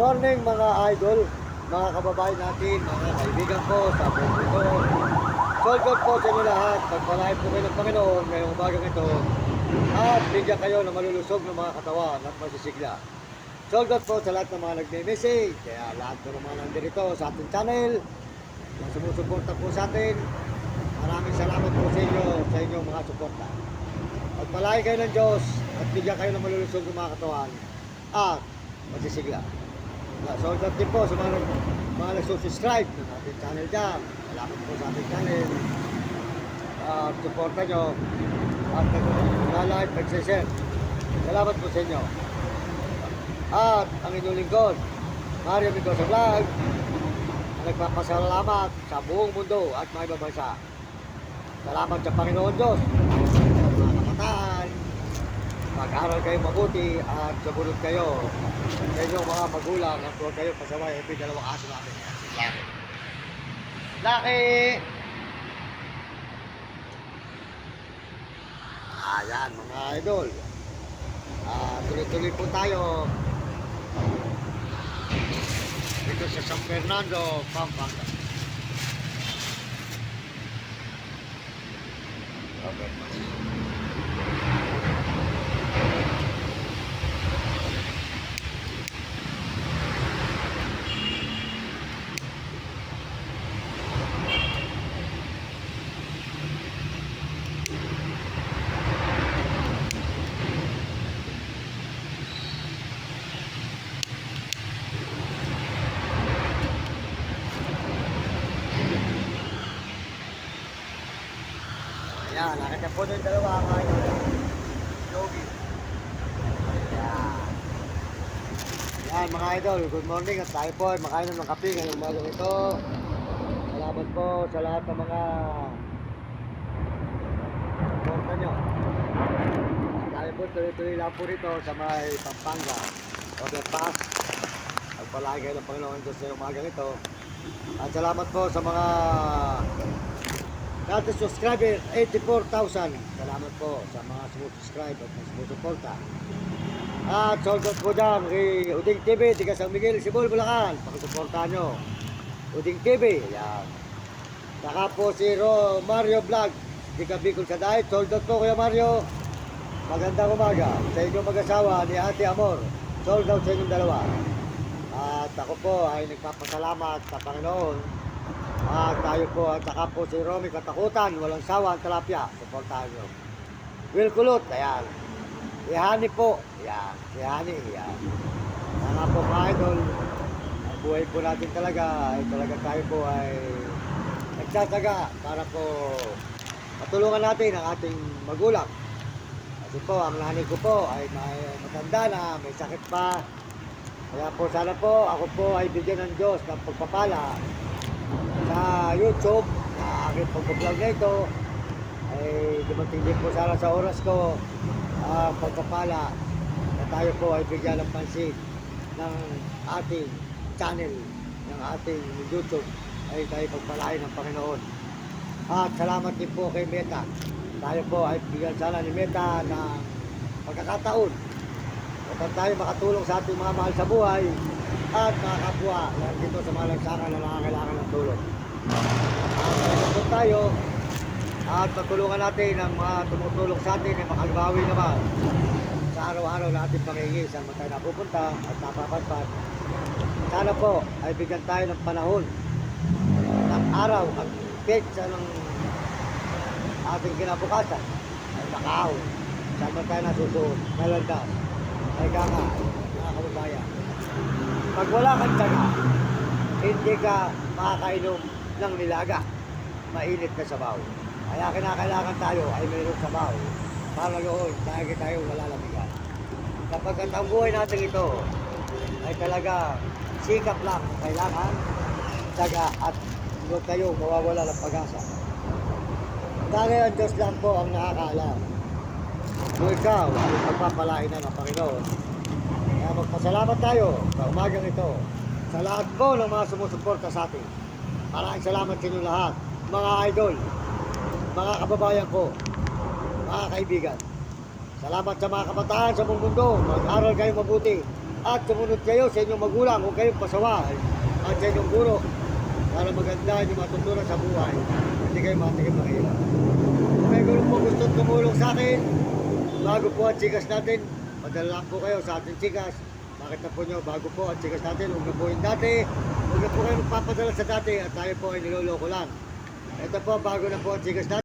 morning mga idol, mga kababayan natin, mga kaibigan ko sa buong mundo. Sold out po sa inyo lahat. Pagpalain po kayo ng Panginoon ngayong umagang ito at bigyan kayo ng malulusog ng mga katawan at masisigla. Sold out po sa lahat ng mga nagme-message, kaya lahat po ng mga nandito sa ating channel na sumusuporta po sa atin. Maraming salamat po sa inyo, sa inyong mga suporta. Pagpalain kayo ng Diyos at bigyan kayo ng malulusog ng mga katawan at masisigla. Sold out din po sa mga nagsusubscribe ng ating channel dyan. Salamat po sa ating channel. Suporta nyo at nag-like, nag-share. Salamat po sa inyo. At ang inyong lingkod, Mario Mendoza Vlog, nagpapasalamat sa buong mundo at mga ibang bansa. Salamat sa Panginoon Diyos. Mga kabataan, mag-aral kayo mabuti at sumunod kayo sa inyong mga magulang at huwag kayo pasaway. Ito yung dalawang aso namin. Laki! Ayan mga idol. Tuloy-tuloy po tayo dito sa San Fernando, Pampanga. Okay. Ayan, nakita po yung dalawa ngayon. Yogi. Ayan mga idol, good morning at tayo po ay makainom ng kape ngayong umagang ito. Salamat po sa lahat ng mga suporta nyo. Tayo po tuloy-tuloy lang po rito sa may Pampanga, Overpass. Pagpalagi kayo ng Panginoon Diyos ngayong umagang ito. At salamat po sa mga dating subscriber, 84,000. Salamat po sa mga subscribe at sumusuporta. At sold out po dyan kay Uding TV, tiga San Miguel, Sibol, Bulacan. Pakisuportahan nyo. Uding TV, yan. Saka po si Mario Vlog, tiga Bicol sa Diet. Sold out po Kuya Mario. Magandang umaga sa inyong mag-asawa ni Ate Amor. Sold out sa inyong dalawa. At ako po ay nagpapasalamat sa Panginoon. Tayo po at saka po si Romy Katakutan, walang sawa ang talapia. Suportahan nyo. Will Kulot, ayan. Si Hani po, ayan. Si Hani, ayan. Mga po mga idol, ang buhay po natin talaga, ay talaga tayo po ay nagtsatsaga para po matulungan natin ang ating magulang. Kasi po, ang nanay ko po ay may matanda na, may sakit pa. Kaya po sana po, ako po ay bigyan ng Diyos ng pagpapala sa YouTube, na aking pag-vlog na ito ay dumating din po sana sa oras ko pagpapala na tayo po ay bigyan ng pansin ng ating channel, ng ating YouTube ay tayo pagpalain ng Panginoon. At salamat din po kay Meta. Tayo po ay bigyan sana ni Meta ng pagkakataon upang tayo makatulong sa ating mga mahal sa buhay at mga kapwa dito sa mga lansangan na nangangailangan ng tulong. Salamat tayo at patulungan natin ang mga tumutulong sa atin ay makagawi naman sa araw-araw na ating pangingi saan man tayo napupunta at napapadpad. Sana po ay bigyan tayo ng panahon ng araw at petsa ng ating kinabukasan ay makahon saan man tayo nasusuot, nalandas, ay kaka, mga kababayan. Pag wala kang tiyaga, hindi ka makakainom ng nilaga. Mainit na sabaw. Kaya kinakailangan tayo ay mayroong sabaw para noon tayo malalamigan. Kapag ang buhay natin ito ay talaga sikap lang kailangan, tiyaga at huwag kayo mawawala ng pag-asa. Dahil ang Diyos lang po ang nakakaalam. Kung ikaw ay pagpapalain na ng Panginoon, kaya magpasalamat tayo sa umagang ito sa lahat po ng mga sumusuporta sa atin. Maraming salamat sa inyo lahat, mga idol, mga kababayan ko, mga kaibigan. Salamat sa mga kabataan sa buong mundo. Mag-aral kayo mabuti At sumunod kayo sa inyong magulang, huwag kayong pasawa. At sa inyong guro, para maganda yung matutunan sa buhay. Hindi kayo matigil mahirap. Kung may guro po gusto tumulong sa akin, bago po ang chikas natin, padala lang po kayo sa ating chikas. Makita po nyo, bago po ang chikas natin, huwag na po yung dati. Huwag na po kayo magpapadala sa dati at tayo po ay niloloko lang. Ito po, bago na po ang chikas natin.